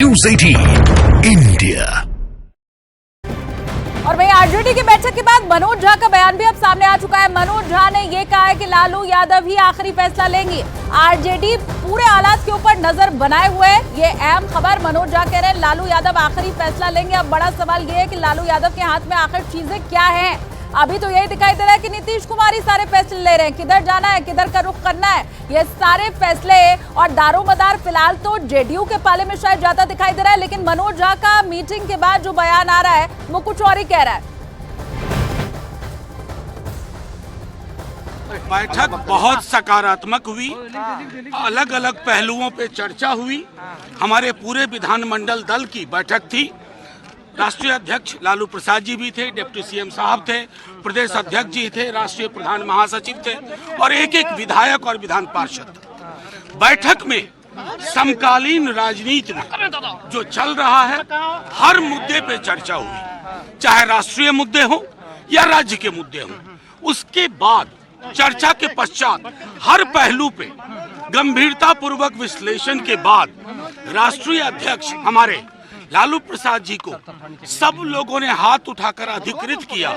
News 18 India. और वहीं RJD की बैठक के बाद मनोज झा का बयान भी अब सामने आ चुका है। मनोज झा ने यह कहा है कि लालू यादव ही आखिरी फैसला लेंगे। आरजेडी पूरे हालात के ऊपर नजर बनाए हुए है। ये अहम खबर, मनोज झा कह रहे हैं लालू यादव आखिरी फैसला लेंगे। अब बड़ा सवाल ये है कि लालू यादव के हाथ में आखिर चीजें क्या हैं। अभी तो यही दिखाई दे रहा है कि नीतीश कुमार ही सारे फैसले ले रहे हैं, किधर जाना है, किधर का रुख करना है। ये सारे फैसले और दारोमदार फिलहाल तो जेडीयू के पाले में शायद ज्यादा दिखाई दे रहा है, लेकिन मनोज झा का मीटिंग के बाद जो बयान आ रहा है वो कुछ और ही कह रहा है। बैठक बहुत सकारात्मक हुई, अलग अलग पहलुओं पे चर्चा हुई। हमारे पूरे विधानमंडल दल की बैठक थी। राष्ट्रीय अध्यक्ष लालू प्रसाद जी भी थे, डिप्टी सीएम साहब थे, प्रदेश अध्यक्ष जी थे, राष्ट्रीय प्रधान महासचिव थे और एक एक विधायक और विधान पार्षद। बैठक में समकालीन राजनीति में जो चल रहा है हर मुद्दे पे चर्चा हुई, चाहे राष्ट्रीय मुद्दे हो या राज्य के मुद्दे हो। उसके बाद चर्चा के पश्चात हर पहलू पे गंभीरता पूर्वक विश्लेषण के बाद राष्ट्रीय अध्यक्ष हमारे लालू प्रसाद जी को सब लोगों ने हाथ उठाकर अधिकृत किया।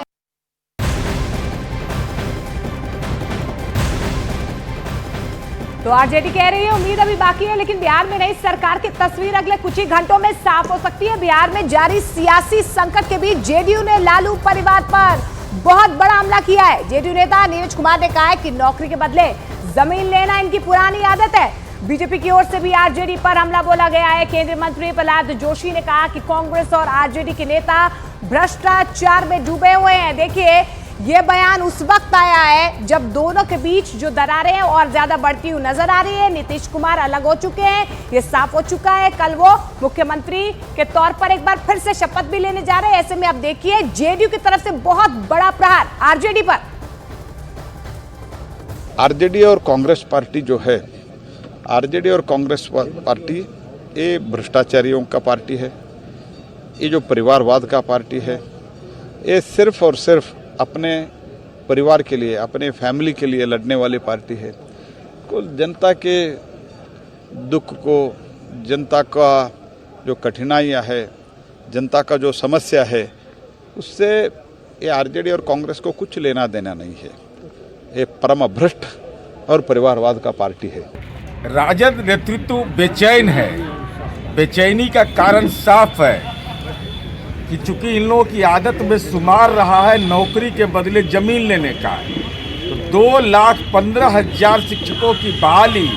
तो आरजेडी कह रही है उम्मीद अभी बाकी है, लेकिन बिहार में नई सरकार की तस्वीर अगले कुछ ही घंटों में साफ हो सकती है। बिहार में जारी सियासी संकट के बीच जेडीयू ने लालू परिवार पर बहुत बड़ा हमला किया है। जेडीयू नेता नीरज कुमार ने कहा है कि नौकरी के बदले जमीन लेना इनकी पुरानी आदत है। बीजेपी की ओर से भी आरजेडी पर हमला बोला गया है। केंद्रीय मंत्री प्रहलाद जोशी ने कहा कि कांग्रेस और आरजेडी के नेता भ्रष्टाचार में डूबे हुए हैं। देखिए, ये बयान उस वक्त आया है जब दोनों के बीच जो दरारें हैं और ज्यादा बढ़ती हुई नजर आ रही है। नीतीश कुमार अलग हो चुके हैं, ये साफ हो चुका है। कल वो मुख्यमंत्री के तौर पर एक बार फिर से शपथ भी लेने जा रहे हैं। ऐसे में अब देखिए जेडीयू की तरफ से बहुत बड़ा प्रहार आरजेडी पर। आरजेडी और कांग्रेस पार्टी जो है, आरजेडी और कांग्रेस पार्टी ये भ्रष्टाचारियों का पार्टी है, ये जो परिवारवाद का पार्टी है, ये सिर्फ और सिर्फ अपने परिवार के लिए, अपने फैमिली के लिए लड़ने वाली पार्टी है। कुल जनता के दुख को, जनता का जो कठिनाइयाँ है, जनता का जो समस्या है, उससे ये आरजेडी और कांग्रेस को कुछ लेना देना नहीं है। ये परम भ्रष्ट और परिवारवाद का पार्टी है। राजद नेतृत्व बेचैन है। बेचैनी का कारण साफ है कि चूंकि इन लोगों की आदत में शुमार रहा है नौकरी के बदले जमीन लेने का। तो 2,15,000 शिक्षकों की बहाली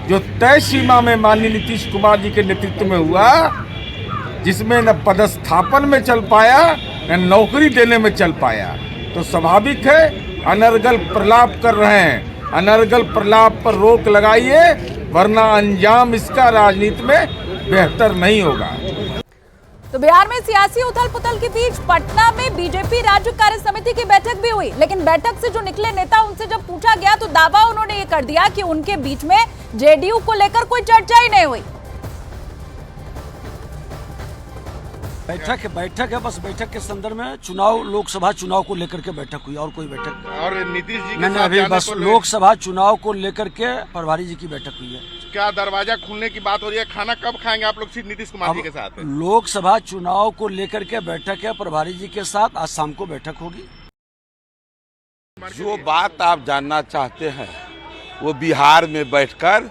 जो तय सीमा में माननीय नीतीश कुमार जी के नेतृत्व में हुआ, जिसमें न पदस्थापन में चल पाया न नौकरी देने में चल पाया, तो स्वाभाविक है अनर्गल प्रलाप कर रहे हैं। अनर्गल प्रलाप पर रोक लगाइए, वरना अंजाम इसका राजनीति में बेहतर नहीं होगा। तो बिहार में सियासी उथल पुथल के बीच पटना में बीजेपी राज्य कार्य समिति की बैठक भी हुई, लेकिन बैठक से जो निकले नेता, उनसे जब पूछा गया तो दावा उन्होंने ये कर दिया कि उनके बीच में जेडीयू को लेकर कोई चर्चा ही नहीं हुई। बैठक है, बस बैठक के संदर्भ में चुनाव, लोकसभा चुनाव को लेकर के बैठक हुई और कोई बैठक और नीतीश जी मैंने अभी बस लोकसभा चुनाव को लेकर के प्रभारी जी की बैठक हुई है। क्या दरवाजा खुलने की बात हो रही है? खाना कब खाएंगे आप लोग नीतीश कुमार जी के साथ? लोकसभा चुनाव को लेकर के बैठक है प्रभारी जी के साथ, आज शाम को बैठक होगी। जो बात आप जानना चाहते हैं वो बिहार में बैठकर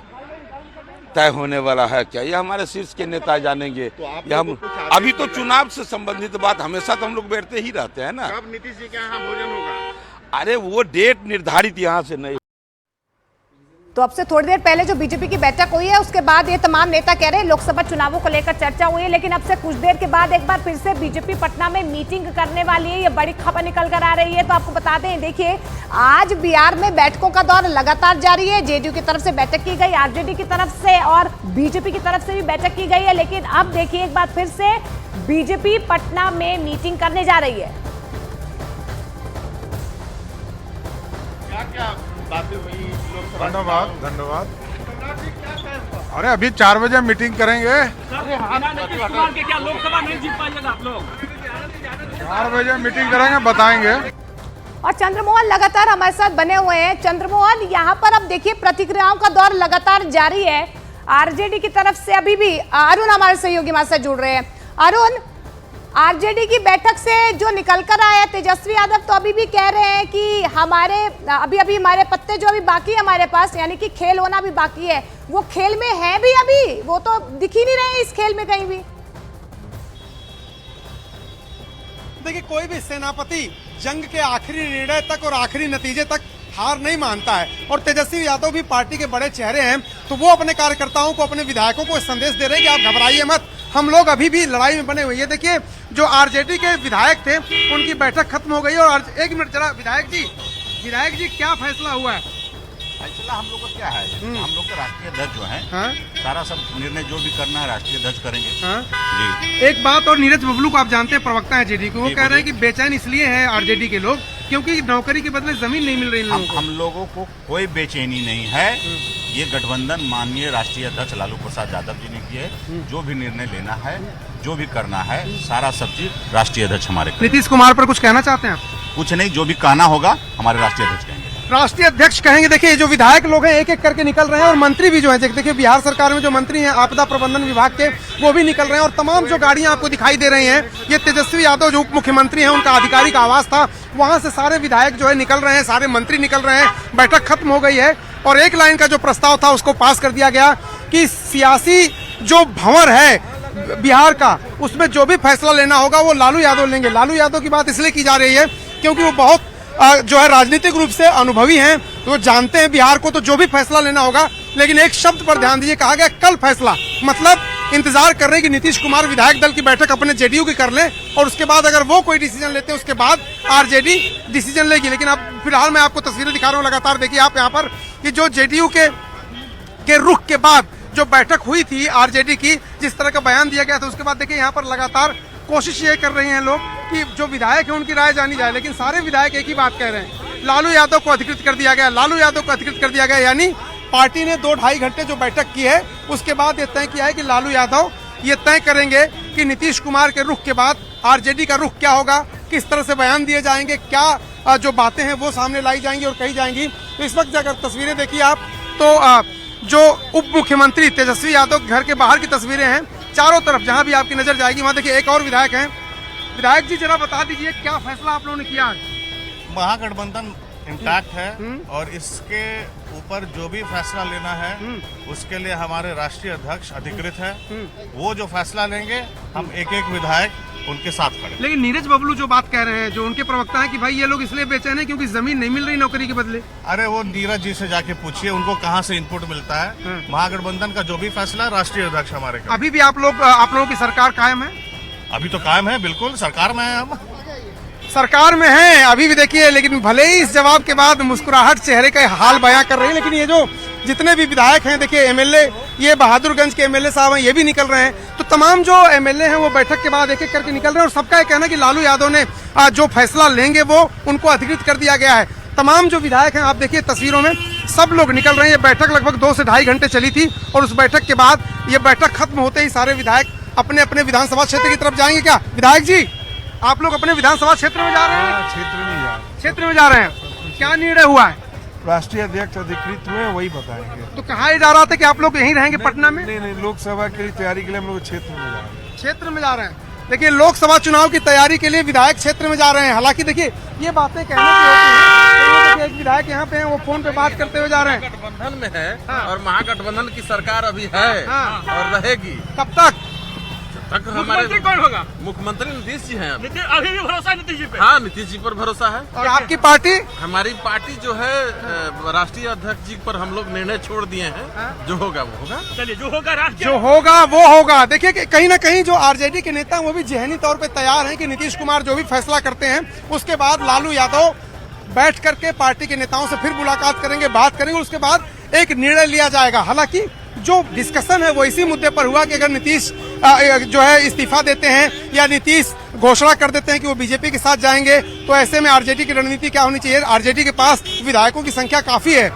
तय होने वाला है। क्या ये हमारे शीर्ष के नेता जानेंगे? तो हम अभी तो चुनाव से संबंधित बात हमेशा तो हम लोग बैठते ही रहते हैं ना। कब नीतीश जी के यहाँ भोजन होगा? अरे वो डेट निर्धारित यहाँ से नहीं। तो अब से थोड़ी देर पहले जो बीजेपी की बैठक हुई है, उसके बाद ये तमाम नेता कह रहे हैं लोकसभा चुनावों को लेकर चर्चा हुई है, लेकिन अब से कुछ देर के बाद एक बार फिर से बीजेपी पटना में मीटिंग करने वाली है। ये बड़ी खबर निकल कर आ रही है। तो आपको बता दें, देखिए, आज बिहार में बैठकों का दौर लगातार जारी है। जेडीयू की तरफ से बैठक की गई, आरजेडी की तरफ से और बीजेपी की तरफ से भी बैठक की गई है, लेकिन अब देखिए एक बार फिर से बीजेपी पटना में मीटिंग करने जा रही है। क्या बातें हुई? धन्यवाद। अरे अभी 4 बजे मीटिंग करेंगे। क्या लोकसभा नहीं जीत पाएगा आप लोग? 4 बजे मीटिंग करेंगे, बताएंगे। और चंद्रमोहन लगातार हमारे साथ बने हुए हैं। चंद्रमोहन, यहाँ पर अब देखिए प्रतिक्रियाओं का दौर लगातार जारी है। आरजेडी की तरफ से अभी भी अरुण हमारे सहयोगी हमारे साथ जुड़ रहे हैं। अरुण, आरजेडी की बैठक से जो निकल कर आया तेजस्वी यादव तो अभी भी कह रहे हैं कि अभी हमारे पत्ते जो अभी बाकी है हमारे पास, यानी कि खेल होना भी बाकी है। वो खेल में है भी अभी, वो तो दिख ही नहीं रहे इस खेल में कहीं भी। देखिए, कोई भी सेनापति जंग के आखिरी निर्णय तक और आखिरी नतीजे तक हार नहीं मानता है, और तेजस्वी यादव भी पार्टी के बड़े चेहरे हैं, तो वो अपने कार्यकर्ताओं को, अपने विधायकों को संदेश दे रहे हैं कि आप घबराइए मत, हम लोग अभी भी लड़ाई में बने हुए हैं। देखिए, जो आरजेडी के विधायक थे उनकी बैठक खत्म हो गई, और एक मिनट जरा विधायक जी क्या फैसला हुआ है? फैसला हम लोग का क्या है, हम लोग के राष्ट्रीय अध्यक्ष जो हैं, सारा सब निर्णय जो भी करना है राष्ट्रीय अध्यक्ष करेंगे। जी। एक बात और, नीरज बबलू को आप जानते हैं, प्रवक्ता है जेडी को, वो कह रहे हैं कि बेचैन इसलिए है आरजेडी के लोग क्योंकि नौकरी के बदले जमीन नहीं मिल रही लोगों को। हम लोगों को कोई बेचैनी नहीं है, ये गठबंधन माननीय राष्ट्रीय अध्यक्ष लालू प्रसाद यादव जी ने किए है। जो भी निर्णय लेना है, जो भी करना है, सारा सब चीज राष्ट्रीय अध्यक्ष हमारे। नीतीश कुमार पर कुछ कहना चाहते हैं आप? कुछ नहीं, जो भी कहना होगा हमारे राष्ट्रीय अध्यक्ष कहेंगे। राष्ट्रीय अध्यक्ष कहेंगे। देखिए, जो विधायक लोग हैं एक एक करके निकल रहे हैं, और मंत्री भी जो है, देखिए बिहार सरकार में जो मंत्री हैं आपदा प्रबंधन विभाग के, वो भी निकल रहे हैं, और तमाम जो गाड़ियां आपको दिखाई दे रही हैं, ये तेजस्वी यादव जो उप मुख्यमंत्री हैं उनका आधिकारिक आवास था, वहां से सारे विधायक जो है निकल रहे हैं, सारे मंत्री निकल रहे हैं। बैठक खत्म हो गई है, और एक लाइन का जो प्रस्ताव था उसको पास कर दिया गया कि सियासी जो भंवर है बिहार का, उसमें जो भी फैसला लेना होगा वो लालू यादव लेंगे। लालू यादव की बात इसलिए की जा रही है क्योंकि वो बहुत जो है राजनीतिक रूप से अनुभवी हैं, तो जानते हैं बिहार को, तो जो भी फैसला लेना होगा। लेकिन एक शब्द पर ध्यान दीजिए, कहा गया कल फैसला, मतलब इंतजार कर रहे हैं कि नीतीश कुमार विधायक दल की बैठक अपने जेडीयू की कर ले, और उसके बाद अगर वो कोई डिसीजन लेते हैं उसके बाद आरजेडी डिसीजन लेगी। लेकिन अब फिलहाल मैं आपको तस्वीरें दिखा रहा हूँ लगातार, देखिए आप यहाँ पर कि जो जेडीयू के रुख के बाद जो बैठक हुई थी आरजेडी की, जिस तरह का बयान दिया गया था, उसके बाद देखिए यहाँ पर लगातार कोशिश ये कर रहे हैं लोग कि जो विधायक है उनकी राय जानी जाए। लेकिन सारे विधायक एक ही बात कह रहे हैं, लालू यादव को अधिकृत कर दिया गया, लालू यादव को अधिकृत कर दिया गया। यानी पार्टी ने 2-2.5 घंटे जो बैठक की है, उसके बाद ये तय किया है कि लालू यादव ये तय करेंगे कि नीतीश कुमार के रुख के बाद आरजेडी का रुख क्या होगा, किस तरह से बयान दिए जाएंगे, क्या जो बातें हैं वो सामने लाई जाएंगी और कही जाएंगी। तो इस वक्त अगर तस्वीरें देखिए आप, तो जो उप मुख्यमंत्री तेजस्वी यादव घर के बाहर की तस्वीरें हैं, चारों तरफ जहां भी आपकी नजर जाएगी वहां देखिए एक और विधायक हैं। विधायक जी, जरा बता दीजिए क्या फैसला आप लोगों ने किया? महागठबंधन इंटैक्ट है, और इसके ऊपर जो भी फैसला लेना है उसके लिए हमारे राष्ट्रीय अध्यक्ष अधिकृत है। वो जो फैसला लेंगे हम एक एक विधायक उनके साथ खड़े। लेकिन नीरज बबलू जो बात कह रहे हैं, जो उनके प्रवक्ता हैं कि भाई ये लोग इसलिए बेचैन हैं क्योंकि जमीन नहीं मिल रही नौकरी के बदले। अरे वो नीरज जी से जाके पूछिए उनको कहाँ से इनपुट मिलता है। महागठबंधन का जो भी फैसला राष्ट्रीय अध्यक्ष हमारे। अभी भी आप लोगों की सरकार कायम है? अभी तो कायम है, बिल्कुल सरकार में है, हम सरकार में हैं अभी भी। देखिए, लेकिन भले ही इस जवाब के बाद मुस्कुराहट चेहरे का हाल बयां कर रही है, लेकिन ये जो जितने भी विधायक हैं, देखिए एमएलए, ये बहादुरगंज के एमएलए साहब हैं, ये भी निकल रहे हैं। तो तमाम जो एमएलए हैं वो बैठक के बाद एक एक करके निकल रहे हैं, और सबका ये कहना है कि लालू यादव ने जो फैसला लेंगे वो उनको अधिकृत कर दिया गया है। तमाम जो विधायक हैं आप देखिए तस्वीरों में, सब लोग निकल रहे हैं। ये बैठक लगभग 2 से 2.5 घंटे चली थी, और उस बैठक के बाद ये बैठक खत्म होते ही सारे विधायक अपने अपने विधानसभा क्षेत्र की तरफ जाएंगे। क्या विधायक जी, आप लोग अपने विधानसभा क्षेत्र में जा रहे हैं? क्षेत्र में जा रहे हैं। क्या निर्णय हुआ है? राष्ट्रीय अध्यक्ष अधिकृत हुए, वही बताएंगे। तो कहा जा रहा था कि आप लोग यहीं रहेंगे पटना में? नहीं, लोकसभा की तैयारी के लिए हम लोग क्षेत्र में जा रहे हैं। क्षेत्र में जा रहे हैं। देखिए, लोकसभा चुनाव की तैयारी के लिए विधायक क्षेत्र में जा रहे हैं। हालांकि देखिए, ये बातें कहने की होती हैं। एक विधायक यहाँ पे हैं, वो फोन पे बात करते हुए जा रहे हैं। गठबंधन में है, और महागठबंधन की सरकार अभी है और रहेगी। कब तक? मुख्यमंत्री कौन होगा? मुख्यमंत्री नीतीश जी हैं। अभी भी भरोसा है नीतीश जी पे? हाँ, नीतीश जी पर भरोसा है। और आपकी पार्टी? हमारी पार्टी जो है राष्ट्रीय अध्यक्ष जी पर हम लोग निर्णय छोड़ दिए हैं। जो होगा वो होगा। चलिए, जो होगा वो होगा। देखिए कि कहीं ना कहीं जो आरजेडी के नेता वो भी जहनी तौर पे तैयार हैं कि नीतीश कुमार जो भी फैसला करते हैं उसके बाद लालू यादव बैठ करके पार्टी के नेताओं से फिर मुलाकात करेंगे, बात करेंगे, उसके बाद एक निर्णय लिया जाएगा। हालांकि जो डिस्कशन है वो इसी मुद्दे पर हुआ कि अगर नीतीश जो है इस्तीफा देते हैं या नीतीश घोषणा कर देते हैं कि वो बीजेपी के साथ जाएंगे, तो ऐसे में आरजेडी की रणनीति क्या होनी चाहिए। आरजेडी के पास विधायकों की संख्या काफी है,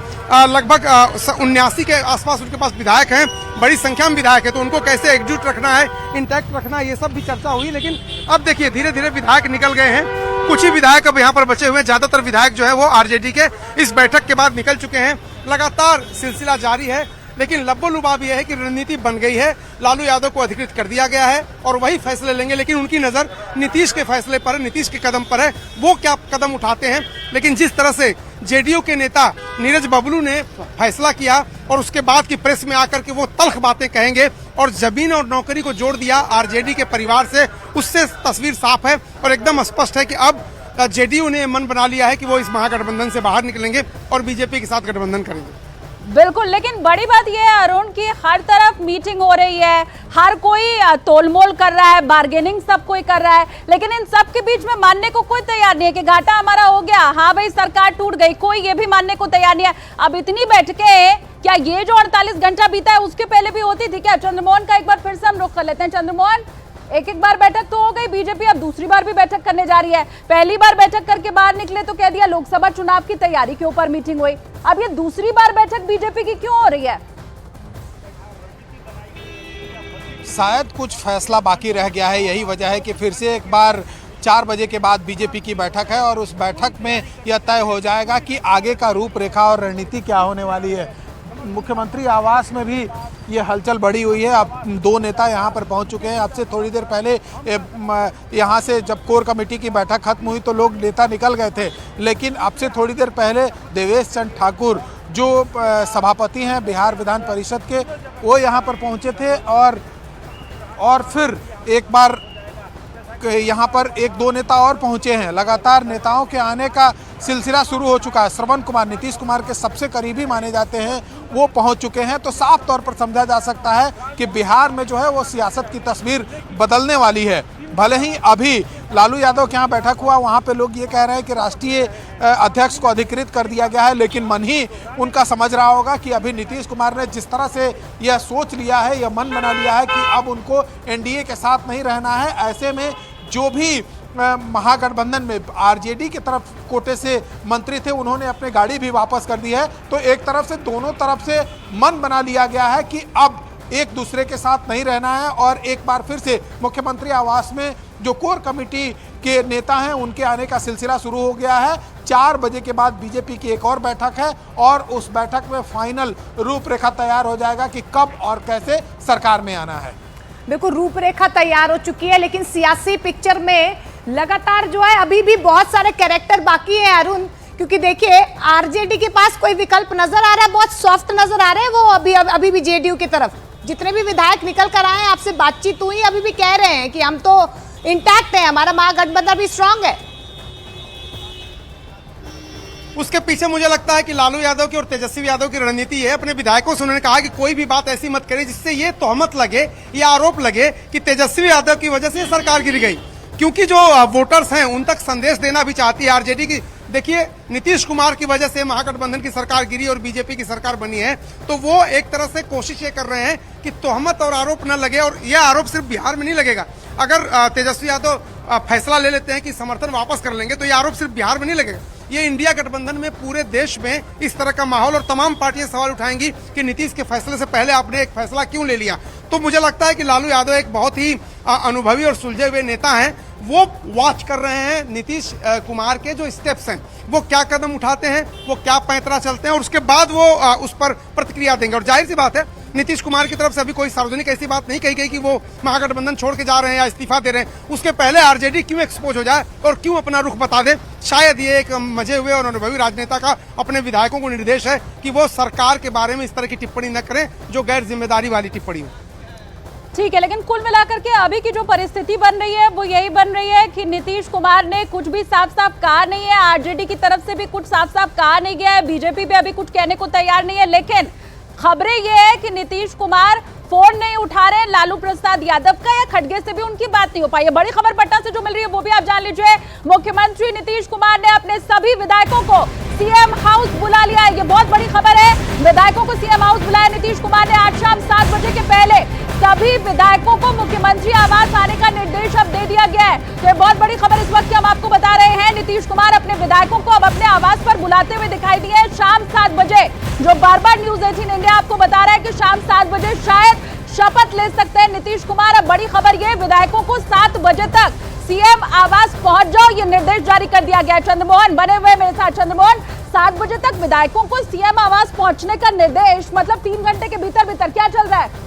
लगभग 79 के आसपास उनके पास विधायक हैं, बड़ी संख्या में विधायक है, तो उनको कैसे एकजुट रखना है, इंटैक्ट रखना है, ये सब भी चर्चा हुई। लेकिन अब देखिए धीरे धीरे विधायक निकल गए हैं, कुछ ही विधायक अब यहाँ पर बचे हुए हैं। ज्यादातर विधायक जो है वो आरजेडी के इस बैठक के बाद निकल चुके हैं। लगातार सिलसिला जारी है, लेकिन लब्बो लुबाब यह है कि रणनीति बन गई है, लालू यादव को अधिकृत कर दिया गया है और वही फैसले लेंगे। लेकिन उनकी नजर नीतीश के फैसले पर है, नीतीश के कदम पर है, वो क्या कदम उठाते हैं। लेकिन जिस तरह से जेडीयू के नेता नीरज बबलू ने फैसला किया और उसके बाद की प्रेस में आकर के वो तल्ख बातें कहेंगे और जमीन और नौकरी को जोड़ दिया आरजेडी के परिवार से, उससे तस्वीर साफ है और एकदम स्पष्ट है कि अब जेडीयू ने मन बना लिया है कि वो इस महागठबंधन से बाहर निकलेंगे और बीजेपी के साथ गठबंधन करेंगे। बिल्कुल, लेकिन बड़ी बात यह है अरुण की हर तरफ मीटिंग हो रही है, हर कोई तोलमोल कर रहा है, बार्गेनिंग सब कोई कर रहा है, लेकिन इन सब के बीच में मानने को कोई तैयार नहीं है कि घाटा हमारा हो गया, हाँ भाई सरकार टूट गई, कोई ये भी मानने को तैयार नहीं है। अब इतनी बैठकें, क्या ये जो 48 घंटा बीता है उसके पहले भी होती थी क्या? चंद्रमोहन का एक बार फिर से हम रुख कर लेते हैं। चंद्रमोहन, एक बार बैठक तो हो गई, बीजेपी अब दूसरी बार भी बैठक करने जा रही है। पहली बार बैठक करके बाहर निकले तो कह दिया लोकसभा चुनाव की तैयारी के ऊपर मीटिंग हुई, अब ये दूसरी बार बैठक बीजेपी की क्यों हो रही है? शायद कुछ फैसला बाकी रह गया है, यही वजह है कि फिर से एक बार 4 बजे के बाद बीजेपी की बैठक है और उस बैठक में यह तय हो जाएगा कि आगे का रूपरेखा और रणनीति क्या होने वाली है। मुख्यमंत्री आवास में भी ये हलचल बढ़ी हुई है। अब 2 नेता यहाँ पर पहुँच चुके हैं। अब से थोड़ी देर पहले यहाँ से जब कोर कमेटी की बैठक खत्म हुई तो लोग नेता निकल गए थे, लेकिन अब से थोड़ी देर पहले देवेश चंद्र ठाकुर जो सभापति हैं बिहार विधान परिषद के, वो यहाँ पर पहुँचे थे और फिर एक बार यहाँ पर 1-2 नेता और पहुँचे हैं। लगातार नेताओं के आने का सिलसिला शुरू हो चुका है। श्रवण कुमार नीतीश कुमार के सबसे करीबी माने जाते हैं, वो पहुंच चुके हैं। तो साफ तौर पर समझा जा सकता है कि बिहार में जो है वो सियासत की तस्वीर बदलने वाली है। भले ही अभी लालू यादव के यहाँ बैठक हुआ, वहाँ पे लोग ये कह रहे हैं कि राष्ट्रीय अध्यक्ष को अधिकृत कर दिया गया है, लेकिन मन ही उनका समझ रहा होगा कि अभी नीतीश कुमार ने जिस तरह से यह सोच लिया है, यह मन बना लिया है कि अब उनको एनडीए के साथ नहीं रहना है। ऐसे में जो भी महागठबंधन में आरजेडी की तरफ कोटे से मंत्री थे, उन्होंने अपनी गाड़ी भी वापस कर दी है। तो एक तरफ से दोनों तरफ से मन बना लिया गया है कि अब एक दूसरे के साथ नहीं रहना है और एक बार फिर से मुख्यमंत्री आवास में जो कोर कमेटी के नेता हैं उनके आने का सिलसिला शुरू हो गया है। 4 बजे के बाद बीजेपी की एक और बैठक है और उस बैठक में फाइनल रूपरेखा तैयार हो जाएगा कि कब और कैसे सरकार में आना है। बिल्कुल, रूपरेखा तैयार हो चुकी है, लेकिन सियासी पिक्चर में लगातार जो है अभी भी बहुत सारे कैरेक्टर बाकी है अरुण, क्योंकि देखिए आरजेडी के पास कोई विकल्प नजर आ रहा है, बहुत सॉफ्ट नजर आ रहे हैं वो अभी भी जेडीयू की तरफ। जितने भी विधायक निकल कर आए हैं, आपसे बातचीत हुई, अभी भी कह रहे हैं कि हम तो इंटैक्ट है, हमारा महागठबंधन भी स्ट्रांग है। उसके पीछे मुझे लगता है कि लालू यादव की और तेजस्वी यादव की रणनीति है। अपने विधायकों से उन्होंने कहा कि कोई भी बात ऐसी मत करें जिससे ये तोहमत लगे, ये आरोप लगे कि तेजस्वी यादव की वजह से सरकार गिर गई, क्योंकि जो वोटर्स हैं उन तक संदेश देना भी चाहती है आरजेडी की। देखिए, नीतीश कुमार की वजह से महागठबंधन की सरकार गिरी और बीजेपी की सरकार बनी है, तो वो एक तरह से कोशिश ये कर रहे हैं कि तोहमत और आरोप न लगे। और यह आरोप सिर्फ बिहार में नहीं लगेगा। अगर तेजस्वी यादव फैसला ले लेते हैं कि समर्थन वापस कर लेंगे, तो ये आरोप सिर्फ बिहार में नहीं लगेगा, ये इंडिया गठबंधन में पूरे देश में इस तरह का माहौल, और तमाम पार्टियां सवाल उठाएंगी कि नीतीश के फैसले से पहले आपने एक फैसला क्यों ले लिया। तो मुझे लगता है कि लालू यादव एक बहुत ही अनुभवी और सुलझे हुए नेता हैं। वो वॉच कर रहे हैं नीतीश कुमार के जो स्टेप्स हैं, वो क्या कदम उठाते हैं, वो क्या पैंतरा चलते हैं, और उसके बाद वो उस पर प्रतिक्रिया देंगे। और जाहिर सी बात है, नीतीश कुमार की तरफ से अभी कोई सार्वजनिक ऐसी बात नहीं कही गई कि वो महागठबंधन छोड़ के जा रहे हैं या इस्तीफा दे रहे हैं। उसके पहले आरजेडी क्यों एक्सपोज हो जाए और क्यों अपना रुख बता दे। शायद ये एक मजे हुए और अनुभवी राजनेता का अपने विधायकों को निर्देश है कि वो सरकार के बारे में इस तरह की टिप्पणी न करें जो गैर जिम्मेदारी वाली टिप्पणी हो। ठीक है, लेकिन कुल मिलाकर के अभी की जो परिस्थिति बन रही है वो यही बन रही है कि नीतीश कुमार ने कुछ भी साफ साफ कहा नहीं है, आरजेडी की तरफ से भी कुछ साफ साफ कहा नहीं गया है, बीजेपी भी अभी कुछ कहने को तैयार नहीं है। लेकिन खबरें ये है कि नीतीश कुमार फोन नहीं उठा रहे लालू प्रसाद यादव का, या खड़गे से भी उनकी बात नहीं हो पाई है। बड़ी खबर पटना से जो मिल रही है वो भी आप जान लीजिए। मुख्यमंत्री नीतीश कुमार ने अपने सभी विधायकों को सीएम हाउस बुला लिया है, ये बहुत बड़ी खबर है। विधायकों को सीएम हाउस बुलाया नीतीश कुमार ने। आज शाम 7 बजे के पहले सभी विधायकों को मुख्यमंत्री आवास आने का निर्देश अब दे दिया गया है। तो ये बहुत बड़ी खबर इस वक्त हम आपको बता रहे हैं। नीतीश कुमार अपने विधायकों को अब अपने आवास पर बुलाते हुए दिखाई दिए हैं शाम 7 बजे। जो बार-बार न्यूज 18 इंडिया आपको बता रहा है कि शाम 7 बजे शायद शपथ ले सकते हैं नीतीश कुमार। अब बड़ी खबर ये, विधायकों को 7 बजे तक सीएम आवास पहुंच जाओ, ये निर्देश जारी कर दिया गया है। चंद्रमोहन बने हुए मेरे साथ। चंद्रमोहन, 7 बजे तक विधायकों को सीएम आवास पहुंचने का निर्देश, मतलब 3 घंटे के भीतर क्या चल रहा है?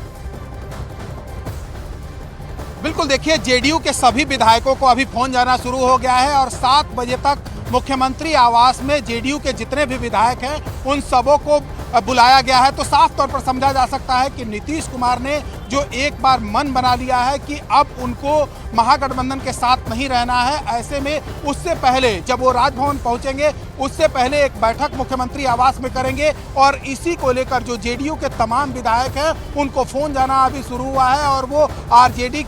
बिल्कुल, देखिए जेडीयू के सभी विधायकों को अभी फोन जाना शुरू हो गया है और 7 बजे तक मुख्यमंत्री आवास में जेडीयू के जितने भी विधायक हैं उन सबों को बुलाया गया है। तो साफ तौर पर समझा जा सकता है कि नीतीश कुमार ने जो एक बार मन बना लिया है कि अब उनको महागठबंधन के साथ नहीं रहना है, ऐसे में उससे पहले जब वो राजभवन पहुंचेंगे उससे पहले एक बैठक मुख्यमंत्री आवास में करेंगे और इसी को लेकर जो जेडीयू के तमाम विधायक हैं उनको फोन जाना अभी शुरू हुआ है। और वो आरजेडी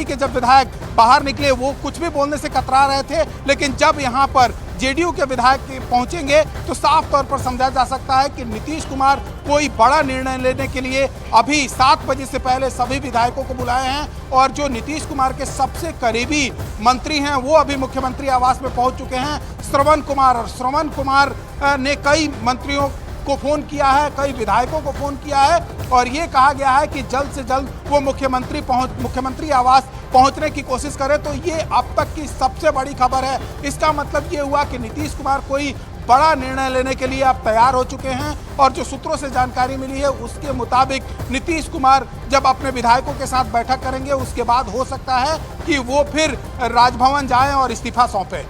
के जब विधायक बाहर निकले वो कुछ भी बोलने से कतरा रहे थे, लेकिन जब यहाँ पर जेडीयू के विधायक पहुंचेंगे तो साफ तौर पर समझा जा सकता है कि नीतीश कुमार कोई बड़ा निर्णय लेने के लिए अभी 7 बजे से पहले सभी विधायकों को बुलाए हैं। और जो नीतीश कुमार के सबसे करीबी मंत्री हैं वो अभी मुख्यमंत्री आवास में पहुंच चुके हैं, श्रवण कुमार। और श्रवण कुमार ने कई मंत्रियों को फोन किया है, कई विधायकों को फोन किया है और ये कहा गया है कि जल्द से जल्द वो मुख्यमंत्री आवास पहुंचने की कोशिश करे। तो ये अब तक की सबसे बड़ी खबर है। इसका मतलब ये हुआ कि नीतीश कुमार कोई बड़ा निर्णय लेने के लिए अब तैयार हो चुके हैं और जो सूत्रों से जानकारी मिली है उसके मुताबिक नीतीश कुमार जब अपने विधायकों के साथ बैठक करेंगे उसके बाद हो सकता है कि वो फिर राजभवन जाएं और इस्तीफा सौंपे।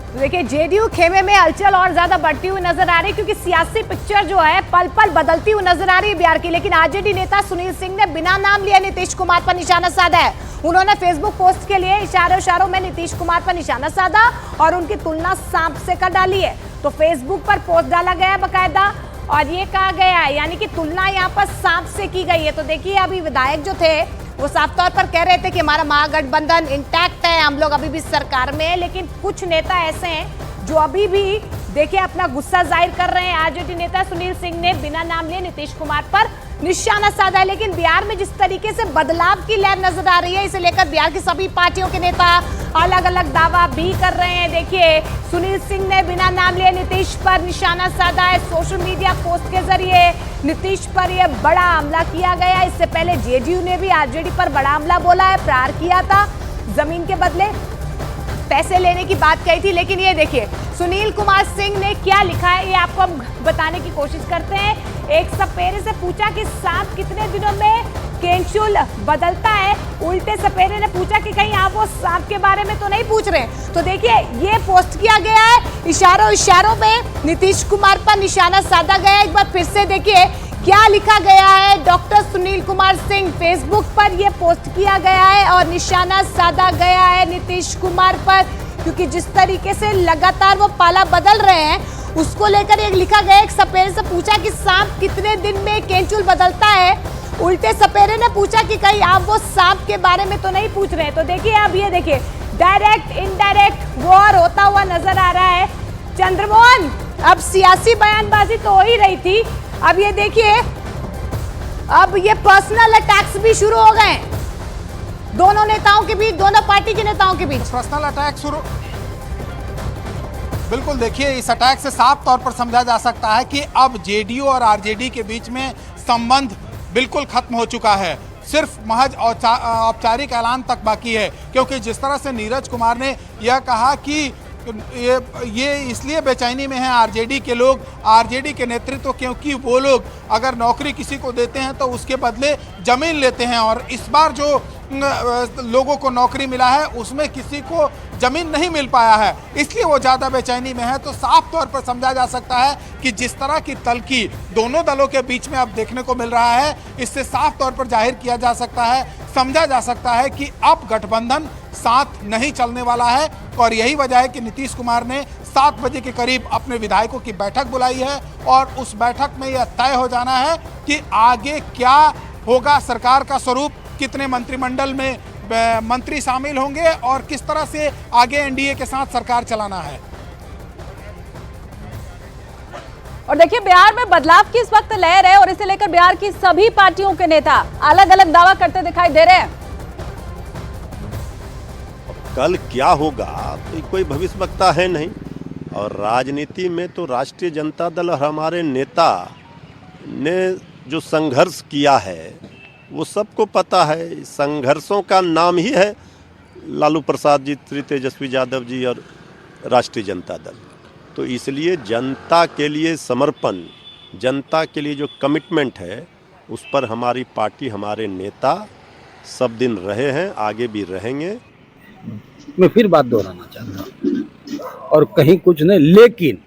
देखिए जेडीयू खेमे में हलचल और ज्यादा बढ़ती हुई नजर आ रही है क्योंकि सियासी पिक्चर जो है पल पल बदलती हुई नजर आ रही है बिहार की। लेकिन आरजेडी नेता सुनील सिंह ने बिना नाम लिए नीतीश कुमार पर निशाना साधा है। उन्होंने फेसबुक पोस्ट के लिए इशारों में नीतीश कुमार पर निशाना साधा और उनकी तुलना सांप से कर डाली है। तो फेसबुक पर पोस्ट डाला गया है बकायदा और ये कहा गया है, यानी कि तुलना यहाँ पर सांप से की गई है। तो देखिए अभी विधायक जो थे वो साफ तौर पर कह रहे थे कि हमारा महागठबंधन इंटैक्ट है, हम लोग अभी भी सरकार में हैं, लेकिन कुछ नेता ऐसे हैं जो अभी भी देखिए अपना गुस्सा जाहिर कर रहे हैं। आरजेडी नेता सुनील सिंह ने बिना नाम लिए नीतीश कुमार पर निशाना साधा है। लेकिन बिहार में जिस तरीके से बदलाव की लहर नजर आ रही है इसे लेकर बिहार की सभी पार्टियों के नेता अलग अलग दावा भी कर रहे हैं। देखिए सुनील सिंह ने बिना नाम लिए नीतीश पर निशाना साधा है। सोशल मीडिया पोस्ट के जरिए नीतीश पर यह बड़ा हमला किया गया। इससे पहले जेडीयू ने भी आरजेडी पर बड़ा हमला बोला है, प्रहार किया था, जमीन के बदले पैसे लेने की बात कही थी। लेकिन ये देखिए सुनील कुमार सिंह ने क्या लिखा है ये आपको हम बताने की कोशिश करते हैं। एक सपेरे से पूछा कि सांप कितने दिनों में कैंचुल बदलता है। उल्टे सपेरे ने पूछा कि कहीं आप वो सांप के बारे में तो नहीं पूछ रहे। तो देखिए ये पोस्ट किया गया है, इशारों में नीतीश कुमार पर निशाना साधा गया। एक बार फिर से देखिए क्या लिखा गया है। डॉक्टर सुनील कुमार सिंह फेसबुक पर यह पोस्ट किया गया है और निशाना साधा गया है नीतीश कुमार पर, क्योंकि जिस तरीके से लगातार वो पाला बदल रहे हैं उसको लेकर एक लिखा गया। एक सपेरे से पूछा कि सांप कितने दिन में कैंचुल बदलता है। उल्टे सपेरे ने पूछा कि कहीं आप वो सांप के बारे में तो नहीं पूछ रहे। तो देखिए अब ये देखिए डायरेक्ट इनडायरेक्ट वॉर होता हुआ नजर आ रहा है। चंद्रमोहन, अब सियासी बयानबाजी तो हो ही रही थी, अब ये देखिए अब ये पर्सनल अटैक्स भी शुरू हो गए दोनों नेताओं के बीच, दोनों पार्टी के नेताओं के बीच पर्सनल अटैक शुरू। बिल्कुल, देखिए इस अटैक से साफ तौर पर समझा जा सकता है कि अब जेडीयू और आरजेडी के बीच में संबंध बिल्कुल खत्म हो चुका है। सिर्फ महज औपचारिक ऐलान तक बाकी है, क्योंकि जिस तरह से नीरज कुमार ने यह कहा कि ये इसलिए बेचैनी में है आरजेडी के लोग, आरजेडी के नेतृत्व, क्योंकि वो लोग अगर नौकरी किसी को देते हैं तो उसके बदले जमीन लेते हैं और इस बार जो लोगों को नौकरी मिला है उसमें किसी को जमीन नहीं मिल पाया है, इसलिए वो ज़्यादा बेचैनी में है। तो साफ तौर पर समझा जा सकता है कि जिस तरह की तल्खी दोनों दलों के बीच में अब देखने को मिल रहा है, इससे साफ तौर पर जाहिर किया जा सकता है, समझा जा सकता है कि अब गठबंधन साथ नहीं चलने वाला है। और यही वजह है कि नीतीश कुमार ने 7 बजे के करीब अपने विधायकों की बैठक बुलाई है और उस बैठक में यह तय हो जाना है कि आगे क्या होगा, सरकार का स्वरूप, कितने मंत्रिमंडल में मंत्री शामिल होंगे और किस तरह से आगे एनडीए के साथ सरकार चलाना है। और देखिए बिहार में बदलाव की इस वक्त लहर है और इसे लेकर बिहार की सभी पार्टियों के नेता अलग अलग दावा करते दिखाई दे रहे हैं। कल क्या होगा तो कोई भविष्यवक्ता है नहीं, और राजनीति में तो राष्ट्रीय जनता दल और हमारे नेता ने जो संघर्ष किया है वो सबको पता है। संघर्षों का नाम ही है लालू प्रसाद जी, श्री तेजस्वी यादव जी और राष्ट्रीय जनता दल। तो इसलिए जनता के लिए समर्पण, जनता के लिए जो कमिटमेंट है, उस पर हमारी पार्टी, हमारे नेता सब दिन रहे हैं, आगे भी रहेंगे। मैं फिर बात दोहराना चाहता हूँ और कहीं कुछ नहीं, लेकिन